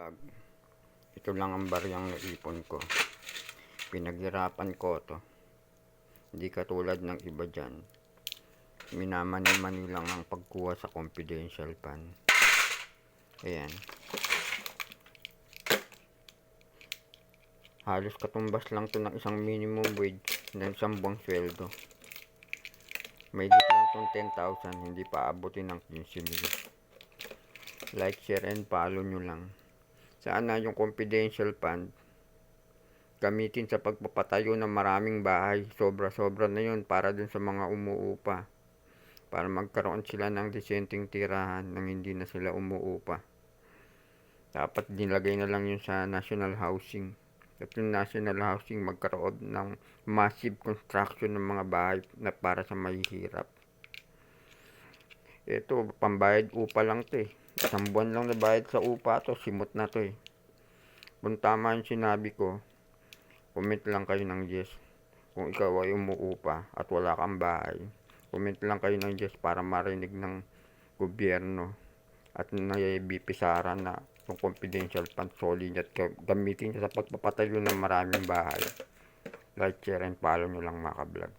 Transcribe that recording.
Vlog. Ito lang ang bariyang naipon ko. Pinaghirapan ko to. Hindi katulad ng iba dyan. Minamani-mani lang ang pagkuha sa confidential fund. Ayan. Halos katumbas lang to ng isang minimum wage ng isang buwang sweldo. May dit lang tong 10,000, hindi pa abutin ng 15,000. Like, share, and follow nyo lang. Sana yung confidential fund gamitin sa pagpapatayo ng maraming bahay. Sobra-sobra na yun para dun sa mga umuupa. Para magkaroon sila ng disenteng tirahan nang hindi na sila umuupa. Dapat nilagay na lang yun sa national housing. At yung national housing magkaroon ng massive construction ng mga bahay na para sa mahihirap. Ito, pambayad upa lang to eh. Isang buwan lang na bayad sa upa to, simot na to eh. Kung tama yung sinabi ko, comment lang kayo ng yes. Kung ikaw ay umuupa at wala kang bahay, comment lang kayo ng yes para marinig ng gobyerno at nabipisaran na yung confidential fund solid at gamitin sa pagpapatayo ng maraming bahay. Like, share, and follow nyo lang mga ka-vlog.